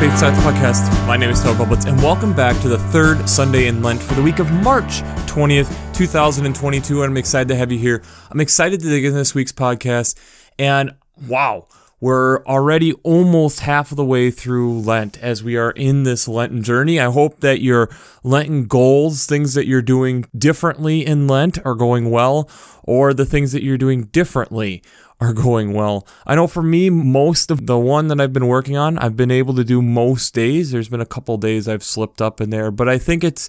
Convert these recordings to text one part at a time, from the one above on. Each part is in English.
Faith Science Podcast. My name is Bublitz, and welcome back to the third Sunday in Lent for the week of March 20th, 2022, and I'm excited to have you here. I'm excited to dig into this week's podcast, and wow, we're already almost half of the way through Lent as we are in this Lenten journey. I hope that your Lenten goals, things that you're doing differently in Lent, are going well, or the things that you're doing differently are going well. I know for me, most of the one that I've been working on, I've been able to do most days. There's been a couple days I've slipped up in there, but I think it's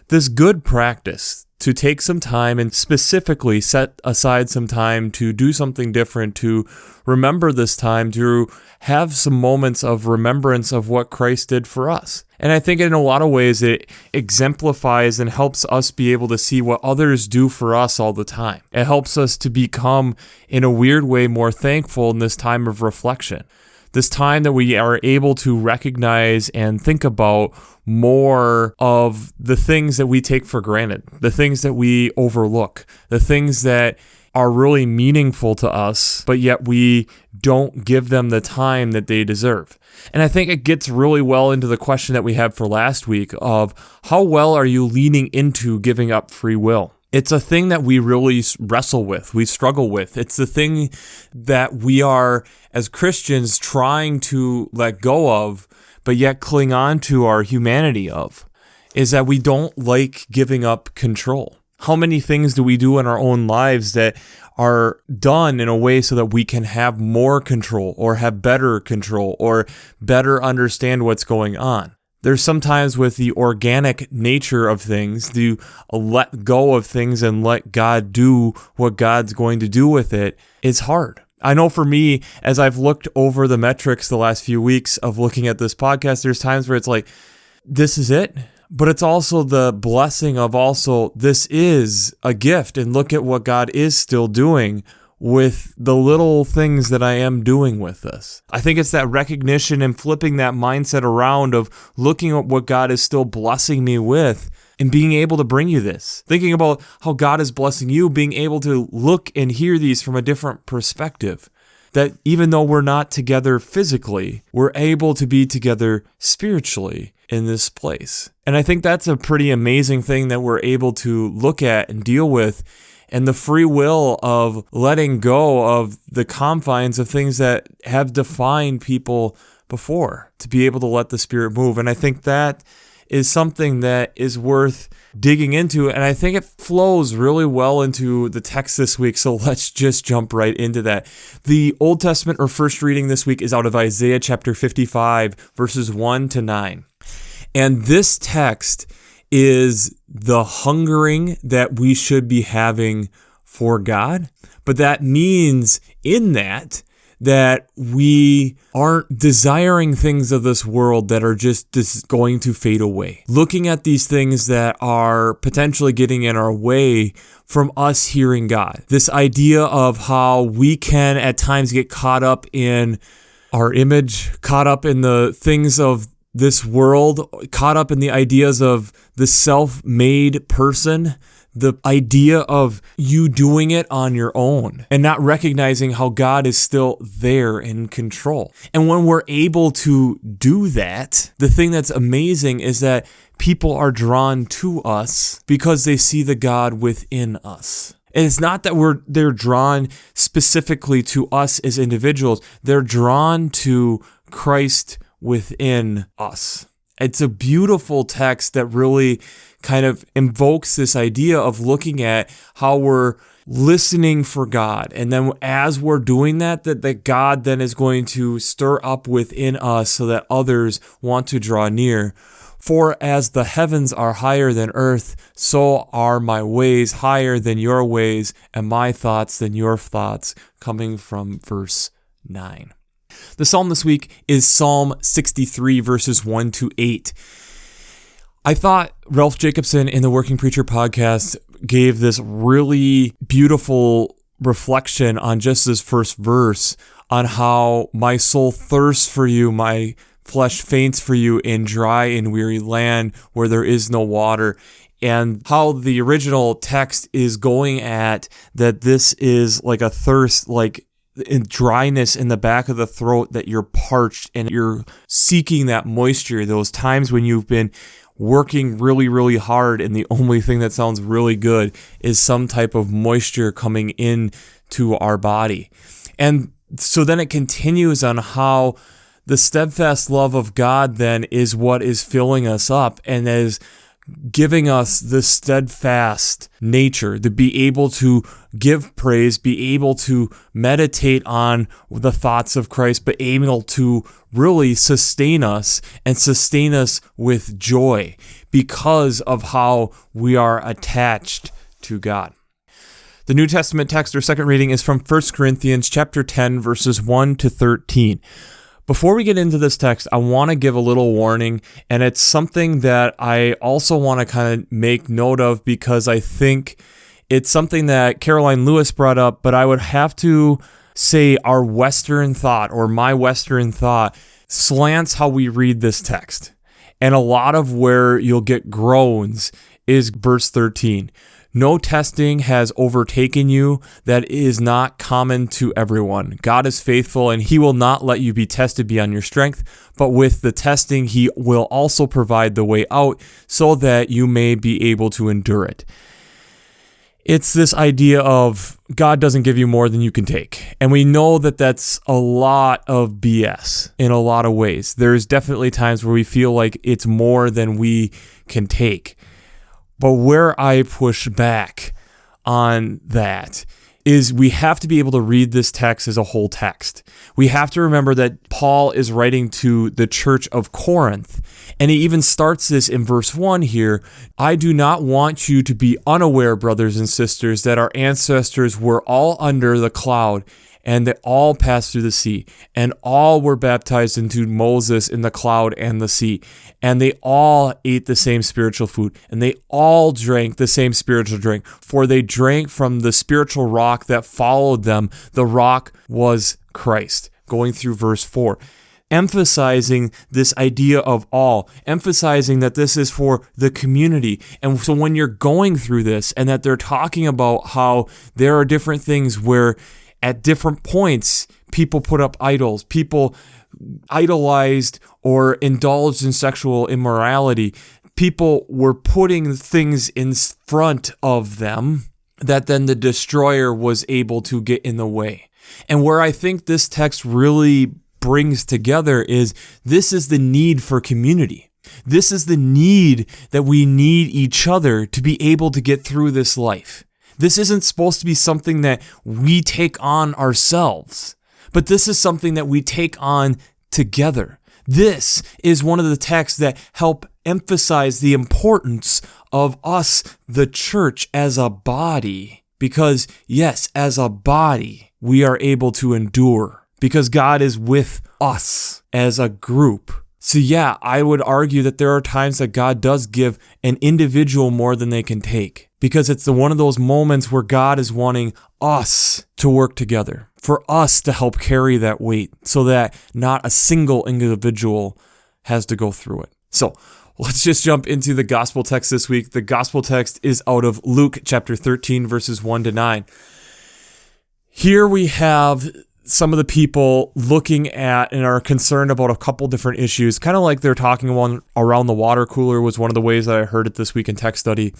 this good practice to take some time and specifically set aside some time to do something different, to remember this time, to have some moments of remembrance of what Christ did for us. And I think in a lot of ways it exemplifies and helps us be able to see what others do for us all the time. It helps us to become, in a weird way, more thankful in this time of reflection. This time that we are able to recognize and think about more of the things that we take for granted, the things that we overlook, the things that are really meaningful to us, but yet we don't give them the time that they deserve. And I think it gets really well into the question that we had for last week of how well are you leaning into giving up free will? It's a thing that we really wrestle with, we struggle with. It's the thing that we are, as Christians, trying to let go of, but yet cling on to our humanity of, is that we don't like giving up control. How many things do we do in our own lives that are done in a way so that we can have more control or have better control or better understand what's going on? There's sometimes with the organic nature of things, to let go of things and let God do what God's going to do with it is hard. I know for me, as I've looked over the metrics the last few weeks of looking at this podcast, there's times where it's like, this is it. But it's also the blessing of also, this is a gift. And look at what God is still doing with the little things that I am doing with this. I think it's that recognition and flipping that mindset around of looking at what God is still blessing me with and being able to bring you this. Thinking about how God is blessing you, being able to look and hear these from a different perspective. That even though we're not together physically, we're able to be together spiritually in this place. And I think that's a pretty amazing thing that we're able to look at and deal with, and the free will of letting go of the confines of things that have defined people before, to be able to let the Spirit move. And I think that is something that is worth digging into, and I think it flows really well into the text this week, so let's just jump right into that. The Old Testament or first reading this week is out of Isaiah chapter 55, verses 1 to 9. And this text is the hungering that we should be having for God, but that means in that we aren't desiring things of this world that are just going to fade away. Looking at these things that are potentially getting in our way from us hearing God. This idea of how we can at times get caught up in our image, caught up in the things of this world, caught up in the ideas of the self-made person, the idea of you doing it on your own and not recognizing how God is still there in control. And when we're able to do that, the thing that's amazing is that people are drawn to us because they see the God within us. And it's not that they're drawn specifically to us as individuals. They're drawn to Christ within us. It's a beautiful text that really kind of invokes this idea of looking at how we're listening for God. And then as we're doing that God then is going to stir up within us so that others want to draw near. For as the heavens are higher than earth, so are my ways higher than your ways, and my thoughts than your thoughts, coming from verse 9. The psalm this week is Psalm 63, verses 1 to 8. I thought Ralph Jacobson in the Working Preacher podcast gave this really beautiful reflection on just this first verse, on how my soul thirsts for you, my flesh faints for you in dry and weary land where there is no water. And how the original text is going at that this is like a thirst, like dryness in the back of the throat, that you're parched and you're seeking that moisture, those times when you've been working really, really hard and the only thing that sounds really good is some type of moisture coming in to our body. And so then it continues on how the steadfast love of God then is what is filling us up and is giving us the steadfast nature to be able to give praise, be able to meditate on the thoughts of Christ, but able to really sustain us and sustain us with joy because of how we are attached to God. The New Testament text or second reading is from 1 Corinthians chapter 10, verses 1 to 13. Before we get into this text, I want to give a little warning, and it's something that I also want to kind of make note of because I think it's something that Caroline Lewis brought up, but I would have to say our Western thought or my Western thought slants how we read this text. And a lot of where you'll get groans is verse 13. No testing has overtaken you that is not common to everyone. God is faithful, and he will not let you be tested beyond your strength, but with the testing, he will also provide the way out so that you may be able to endure it. It's this idea of God doesn't give you more than you can take. And we know that that's a lot of BS in a lot of ways. There's definitely times where we feel like it's more than we can take. But where I push back on that is we have to be able to read this text as a whole text. We have to remember that Paul is writing to the church of Corinth, and he even starts this in verse 1 here. I do not want you to be unaware, brothers and sisters, that our ancestors were all under the cloud, and they all passed through the sea, and all were baptized into Moses in the cloud and the sea, and they all ate the same spiritual food, and they all drank the same spiritual drink, for they drank from the spiritual rock that followed them. The rock was Christ. Going through verse 4. Emphasizing this idea of all, emphasizing that this is for the community. And so when you're going through this and that they're talking about how there are different things where at different points, people put up idols, people idolized or indulged in sexual immorality. People were putting things in front of them that then the destroyer was able to get in the way. And where I think this text really brings together is this is the need for community. This is the need that we need each other to be able to get through this life. This isn't supposed to be something that we take on ourselves, but this is something that we take on together. This is one of the texts that help emphasize the importance of us, the church, as a body. Because, yes, as a body, we are able to endure because God is with us as a group. So yeah, I would argue that there are times that God does give an individual more than they can take, because it's one of those moments where God is wanting us to work together, for us to help carry that weight so that not a single individual has to go through it. So let's just jump into the gospel text this week. The gospel text is out of Luke chapter 13, verses 1 to 9. Here we have some of the people looking at and are concerned about a couple different issues, kind of like they're talking around the water cooler was one of the ways that I heard it this week in tech study,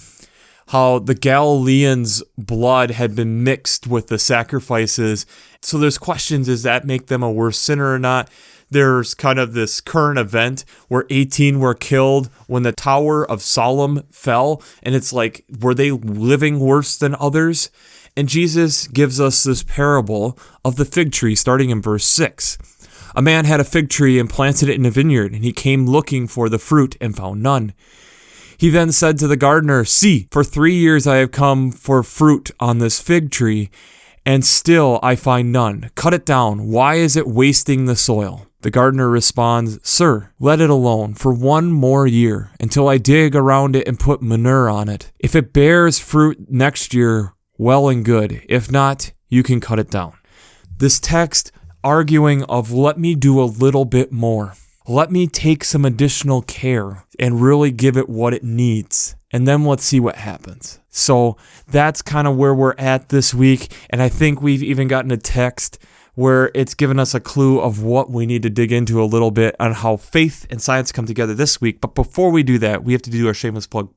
how the Galileans' blood had been mixed with the sacrifices. So there's questions, does that make them a worse sinner or not? There's kind of this current event where 18 were killed when the Tower of Siloam fell, and it's like, were they living worse than others? And Jesus gives us this parable of the fig tree starting in verse 6. A man had a fig tree and planted it in a vineyard, and he came looking for the fruit and found none. He then said to the gardener, "See, for 3 years I have come for fruit on this fig tree, and still I find none. Cut it down. Why is it wasting the soil?" The gardener responds, "Sir, let it alone for 1 more year until I dig around it and put manure on it. If it bears fruit next year, well and good. If not, you can cut it down." This text arguing of let me do a little bit more. Let me take some additional care and really give it what it needs. And then let's see what happens. So that's kind of where we're at this week. And I think we've even gotten a text where it's given us a clue of what we need to dig into a little bit on how faith and science come together this week. But before we do that, we have to do our shameless plug.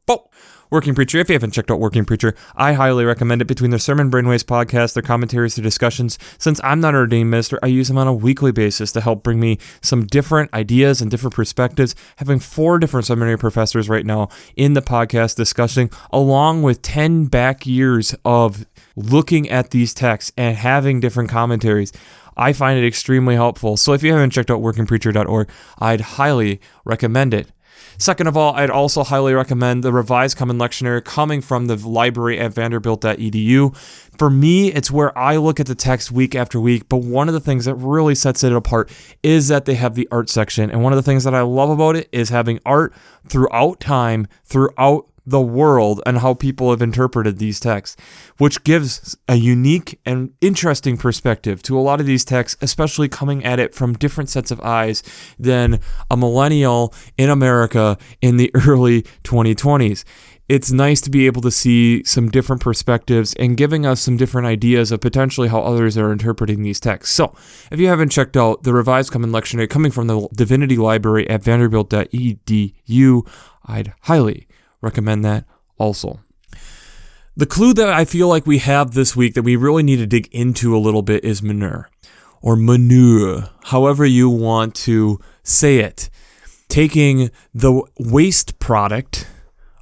Working Preacher. If you haven't checked out Working Preacher, I highly recommend it. Between their Sermon Brainwaves podcast, their commentaries, their discussions, since I'm not an ordained minister, I use them on a weekly basis to help bring me some different ideas and different perspectives. Having 4 different seminary professors right now in the podcast discussing, along with 10 back years of looking at these texts and having different commentaries. I find it extremely helpful. So if you haven't checked out workingpreacher.org, I'd highly recommend it. Second of all, I'd also highly recommend the Revised Common Lectionary coming from the library at vanderbilt.edu. For me, it's where I look at the text week after week, but one of the things that really sets it apart is that they have the art section. And one of the things that I love about it is having art throughout time, throughout the world, and how people have interpreted these texts, which gives a unique and interesting perspective to a lot of these texts, especially coming at it from different sets of eyes than a millennial in America in the early 2020s. It's nice to be able to see some different perspectives and giving us some different ideas of potentially how others are interpreting these texts. So, if you haven't checked out the Revised Common Lectionary coming from the Divinity Library at vanderbilt.edu, I'd highly recommend that also. The clue that I feel like we have this week that we really need to dig into a little bit is manure, or manure, however you want to say it. Taking the waste product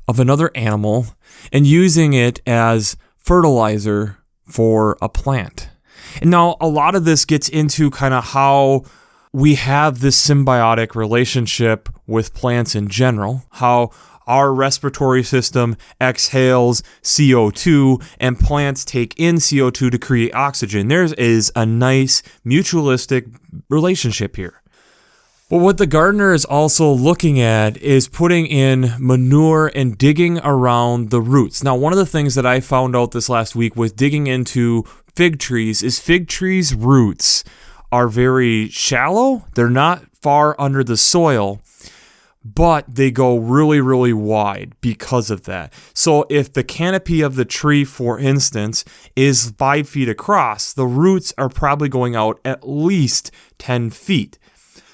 of another animal and using it as fertilizer for a plant. And now a lot of this gets into kind of how we have this symbiotic relationship with plants in general, how our respiratory system exhales CO2 and plants take in CO2 to create oxygen. There is a nice mutualistic relationship here. But what the gardener is also looking at is putting in manure and digging around the roots. Now, one of the things that I found out this last week with digging into fig trees is fig trees' roots are very shallow. They're not far under the soil, but they go really, really wide because of that. So if the canopy of the tree, for instance, is 5 feet across, the roots are probably going out at least 10 feet.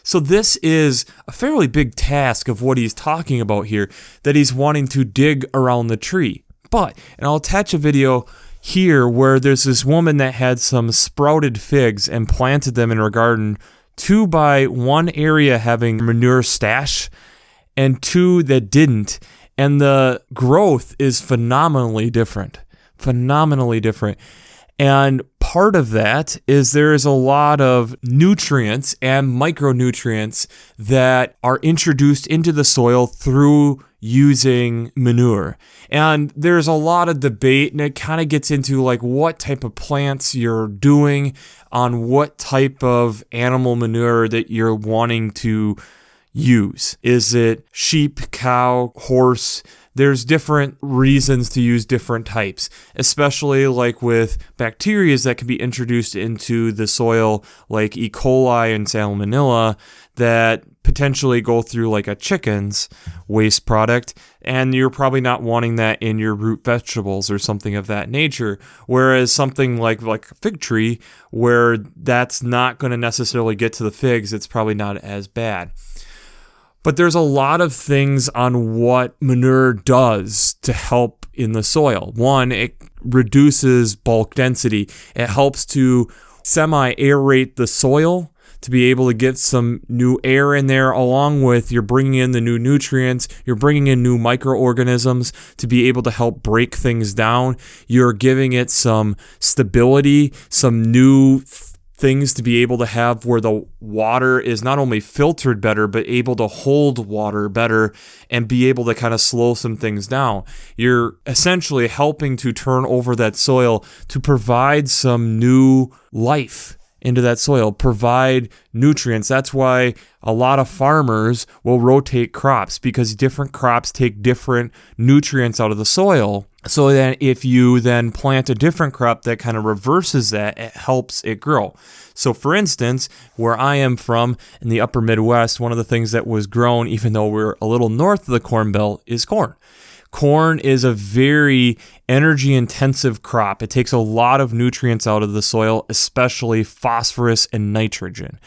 So this is a fairly big task of what he's talking about here, that he's wanting to dig around the tree. But, and I'll attach a video here where there's this woman that had some sprouted figs and planted them in her garden, 2 by 1 area having manure stash and 2 that didn't. And the growth is phenomenally different. And part of that is there is a lot of nutrients and micronutrients that are introduced into the soil through using manure. And there's a lot of debate, and it kind of gets into like what type of plants you're doing, on what type of animal manure that you're wanting to use. Is it sheep, cow, horse? There's different reasons to use different types, especially like with bacteria that can be introduced into the soil, like E. coli and salmonella, that potentially go through like a chicken's waste product, and you're probably not wanting that in your root vegetables or something of that nature. Whereas something like a fig tree, where that's not going to necessarily get to the figs, it's probably not as bad. But there's a lot of things on what manure does to help in the soil. One, it reduces bulk density. It helps to semi-aerate the soil to be able to get some new air in there, along with you're bringing in the new nutrients, you're bringing in new microorganisms to be able to help break things down. You're giving it some stability, some new things to be able to have where the water is not only filtered better, but able to hold water better and be able to kind of slow some things down. You're essentially helping to turn over that soil to provide some new life into that soil, provide nutrients. That's why a lot of farmers will rotate crops, because different crops take different nutrients out of the soil. So then if you then plant a different crop that kind of reverses that, it helps it grow. So for instance, where I am from in the upper Midwest, one of the things that was grown, even though we're a little north of the Corn Belt, is corn. Corn is a very energy-intensive crop. It takes a lot of nutrients out of the soil, especially phosphorus and nitrogen.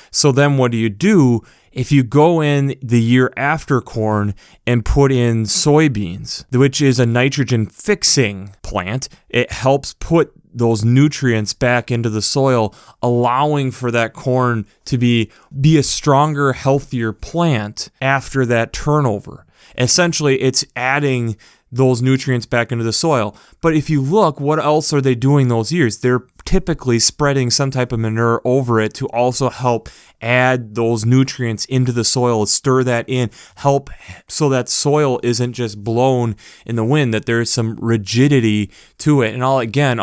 So then what do? If you go in the year after corn and put in soybeans, which is a nitrogen-fixing plant, it helps put those nutrients back into the soil, allowing for that corn to be a stronger, healthier plant after that turnover. Essentially, it's adding those nutrients back into the soil. But if you look, what else are they doing those years? They're typically spreading some type of manure over it to also help add those nutrients into the soil, stir that in, help so that soil isn't just blown in the wind, that there's some rigidity to it. And I'll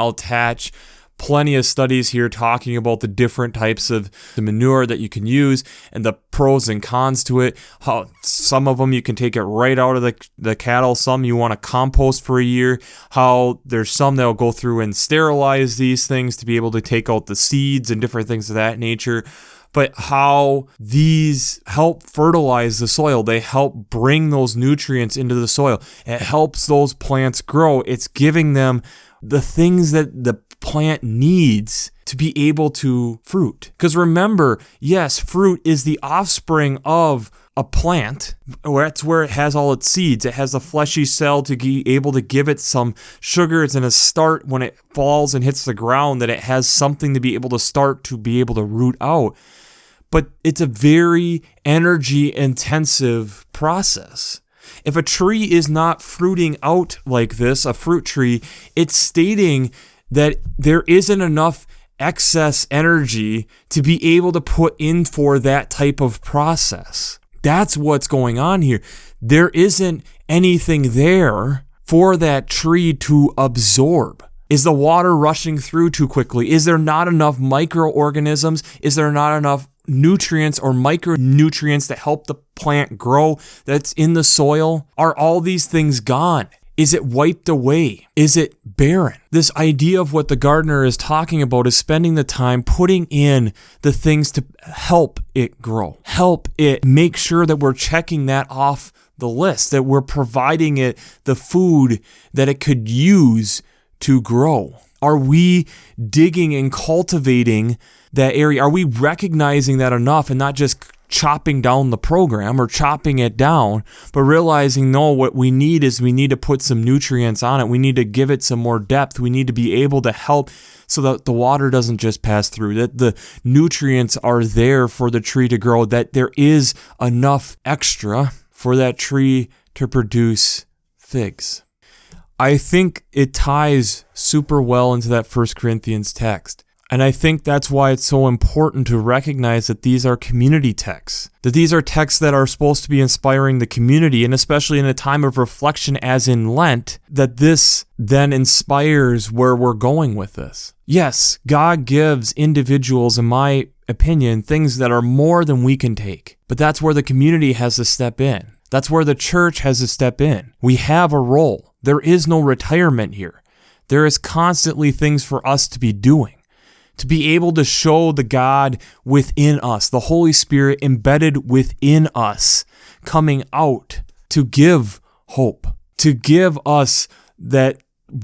attach plenty of studies here talking about the different types of the manure that you can use and the pros and cons to it. How some of them you can take it right out of the cattle, some you want to compost for a year, how there's some that will go through and sterilize these things to be able to take out the seeds and different things of that nature. But how these help fertilize the soil. They help bring those nutrients into the soil. It helps those plants grow. It's giving them the things that the plant needs to be able to fruit. Because remember, yes, fruit is the offspring of a plant. That's where it has all its seeds. It has a fleshy cell to be able to give it some sugars and a start when it falls and hits the ground, that it has something to be able to start to be able to root out. But it's a very energy-intensive process. If a tree is not fruiting out like this, a fruit tree, it's stating that there isn't enough excess energy to be able to put in for that type of process. That's what's going on here. There isn't anything there for that tree to absorb. Is the water rushing through too quickly? Is there not enough microorganisms? Is there not enough nutrients or micronutrients to help the plant grow that's in the soil? Are all these things gone? Is it wiped away? Is it barren? This idea of what the gardener is talking about is spending the time putting in the things to help it grow, help it make sure that we're checking that off the list, that we're providing it the food that it could use to grow. Are we digging and cultivating that area? Are we recognizing that enough and not just chopping down the program or chopping it down, but realizing, no, what we need to put some nutrients on it. We need to give it some more depth. We need to be able to help so that the water doesn't just pass through, that the nutrients are there for the tree to grow, that there is enough extra for that tree to produce figs. I think it ties super well into that 1 Corinthians text. And I think that's why it's so important to recognize that these are community texts, that these are texts that are supposed to be inspiring the community, and especially in a time of reflection as in Lent, that this then inspires where we're going with this. Yes, God gives individuals, in my opinion, things that are more than we can take, but that's where the community has to step in. That's where the church has to step in. We have a role. There is no retirement here. There is constantly things for us to be doing, to be able to show the God within us, the Holy Spirit embedded within us, coming out to give hope, to give us that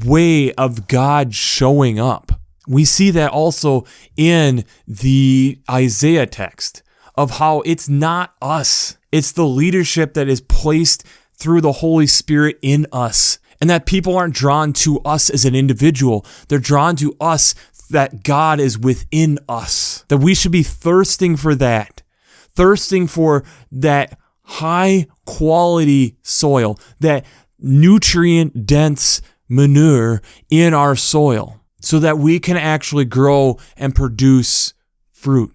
way of God showing up. We see that also in the Isaiah text of how it's not us. It's the leadership that is placed through the Holy Spirit in us, and that people aren't drawn to us as an individual. They're drawn to us, that God is within us, that we should be thirsting for that high quality soil, that nutrient dense manure in our soil, so that we can actually grow and produce fruit.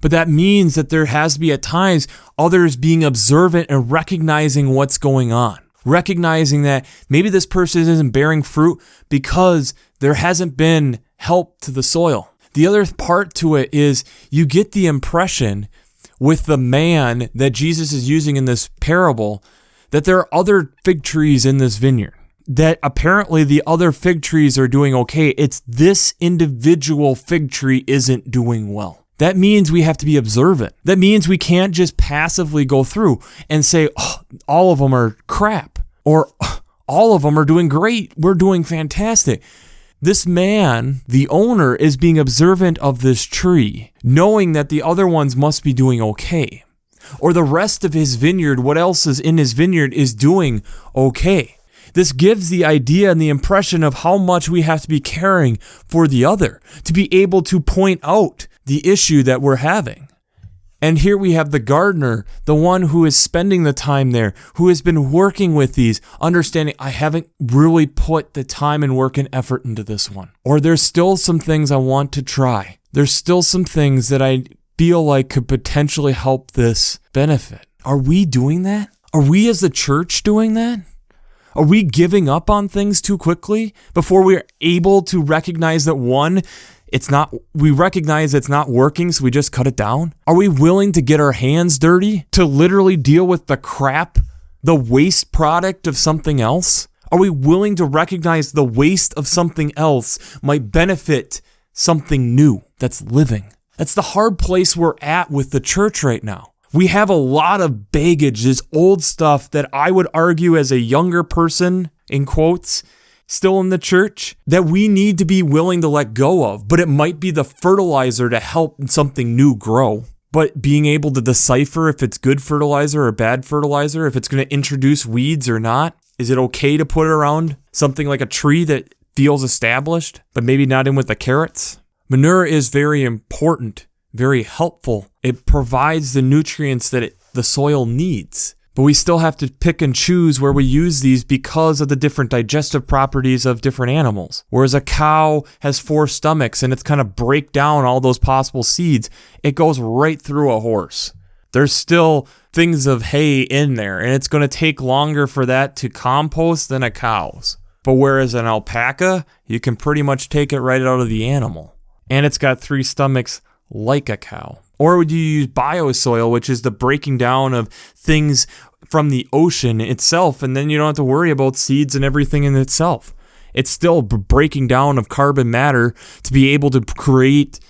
But that means that there has to be at times others being observant and recognizing what's going on. Recognizing that maybe this person isn't bearing fruit because there hasn't been help to the soil. The other part to it is you get the impression with the man that Jesus is using in this parable that there are other fig trees in this vineyard, that apparently the other fig trees are doing okay. It's this individual fig tree isn't doing well. That means we have to be observant. That means we can't just passively go through and say, oh, all of them are crap, or all of them are doing great. We're doing fantastic. This man, the owner, is being observant of this tree, knowing that the other ones must be doing okay. Or the rest of his vineyard, what else is in his vineyard, is doing okay. This gives the idea and the impression of how much we have to be caring for the other, to be able to point out the issue that we're having. And here we have the gardener, the one who is spending the time there, who has been working with these, understanding I haven't really put the time and work and effort into this one. Or there's still some things I want to try. There's still some things that I feel like could potentially help this benefit. Are we doing that? Are we as the church doing that? Are we giving up on things too quickly before we're able to recognize that we recognize it's not working, so we just cut it down? Are we willing to get our hands dirty to literally deal with the crap, the waste product of something else? Are we willing to recognize the waste of something else might benefit something new that's living? That's the hard place we're at with the church right now. We have a lot of baggage, this old stuff that I would argue as a younger person, in quotes, still in the church, that we need to be willing to let go of, but it might be the fertilizer to help something new grow. But being able to decipher if it's good fertilizer or bad fertilizer, if it's going to introduce weeds or not, is it okay to put it around something like a tree that feels established, but maybe not in with the carrots? Manure is very important, very helpful. It provides the nutrients that the soil needs. But we still have to pick and choose where we use these because of the different digestive properties of different animals. Whereas a cow has 4 stomachs and it's kind of break down all those possible seeds, it goes right through a horse. There's still things of hay in there, and it's going to take longer for that to compost than a cow's. But whereas an alpaca, you can pretty much take it right out of the animal. And it's got 3 stomachs like a cow. Or would you use biosoil, which is the breaking down of things from the ocean itself, and then you don't have to worry about seeds and everything in itself. It's still breaking down of carbon matter to be able to create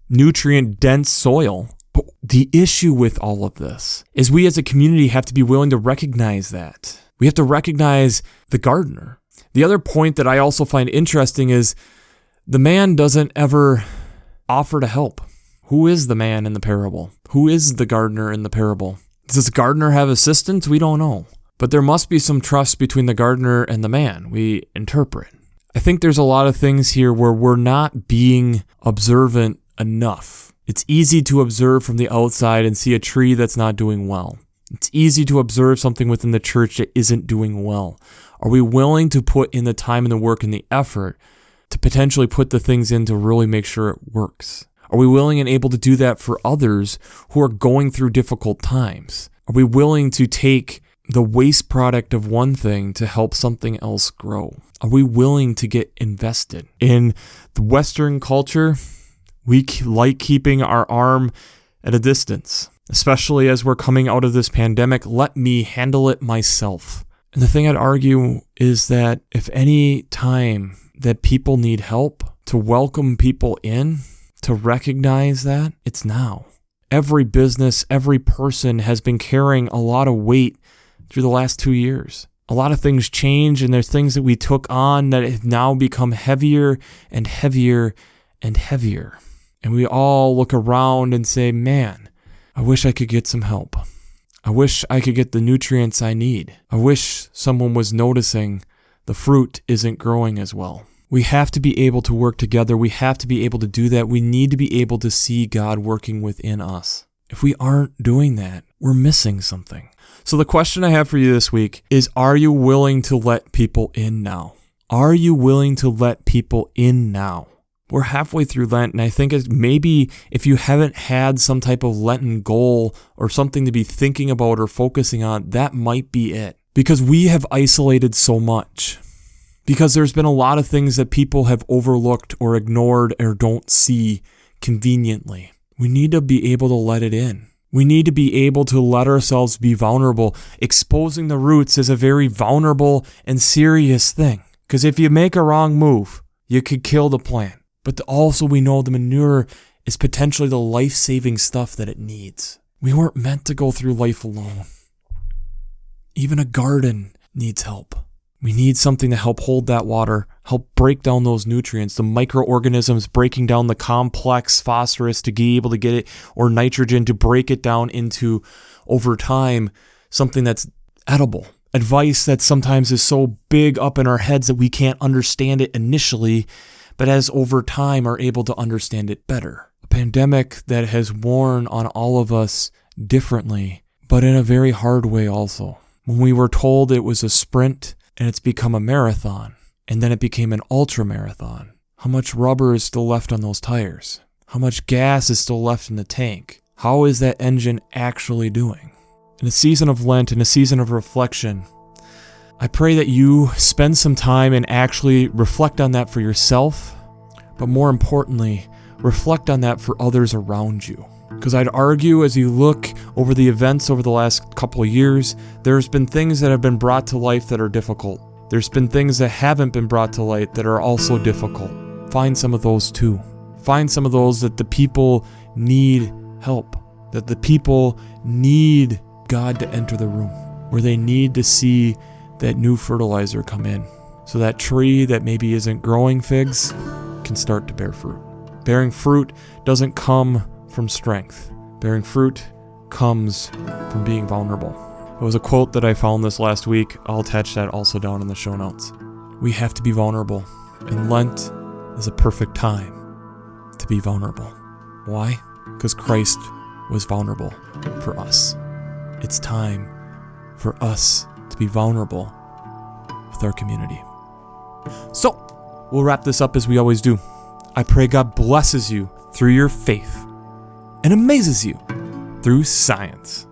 nutrient-dense soil. But the issue with all of this is we as a community have to be willing to recognize that. We have to recognize the gardener. The other point that I also find interesting is the man doesn't ever offer to help. Who is the man in the parable? Who is the gardener in the parable? Does the gardener have assistants? We don't know. But there must be some trust between the gardener and the man, we interpret. I think there's a lot of things here where we're not being observant enough. It's easy to observe from the outside and see a tree that's not doing well. It's easy to observe something within the church that isn't doing well. Are we willing to put in the time and the work and the effort to potentially put the things in to really make sure it works? Are we willing and able to do that for others who are going through difficult times? Are we willing to take the waste product of one thing to help something else grow? Are we willing to get invested? In the Western culture, we like keeping our arm at a distance, especially as we're coming out of this pandemic. Let me handle it myself. And the thing I'd argue is that if any time that people need help, to welcome people in, to recognize that, it's now. Every business, every person has been carrying a lot of weight through the last 2 years. A lot of things change, and there's things that we took on that have now become heavier and heavier and heavier. And we all look around and say, man, I wish I could get some help. I wish I could get the nutrients I need. I wish someone was noticing the fruit isn't growing as well. We have to be able to work together. We have to be able to do that. We need to be able to see God working within us. If we aren't doing that, we're missing something. So the question I have for you this week is, are you willing to let people in now? Are you willing to let people in now? We're halfway through Lent, and I think maybe if you haven't had some type of Lenten goal or something to be thinking about or focusing on, that might be it. Because we have isolated so much. Because there's been a lot of things that people have overlooked or ignored or don't see conveniently. We need to be able to let it in. We need to be able to let ourselves be vulnerable. Exposing the roots is a very vulnerable and serious thing. Because if you make a wrong move, you could kill the plant. But also we know the manure is potentially the life-saving stuff that it needs. We weren't meant to go through life alone. Even a garden needs help. We need something to help hold that water, help break down those nutrients, the microorganisms breaking down the complex phosphorus to be able to get it, or nitrogen to break it down into, over time, something that's edible. Advice that sometimes is so big up in our heads that we can't understand it initially, but as over time are able to understand it better. A pandemic that has worn on all of us differently, but in a very hard way also. When we were told it was a sprint, and it's become a marathon, and then it became an ultra marathon. How much rubber is still left on those tires? How much gas is still left in the tank? How is that engine actually doing? In a season of Lent, in a season of reflection, I pray that you spend some time and actually reflect on that for yourself, but more importantly, reflect on that for others around you. Because I'd argue, as you look over the events over the last couple of years, there's been things that have been brought to life that are difficult. There's been things that haven't been brought to light that are also difficult. Find some of those too. Find some of those that the people need help, that the people need God to enter the room, where they need to see that new fertilizer come in, so that tree that maybe isn't growing figs can start to bear fruit. Bearing fruit doesn't come from strength. Bearing fruit comes from being vulnerable. It was a quote that I found this last week. I'll attach that also down in the show notes. We have to be vulnerable, and Lent is a perfect time to be vulnerable. Why? Because Christ was vulnerable for us. It's time for us to be vulnerable with our community. So, we'll wrap this up as we always do. I pray God blesses you through your faith and amazes you through science.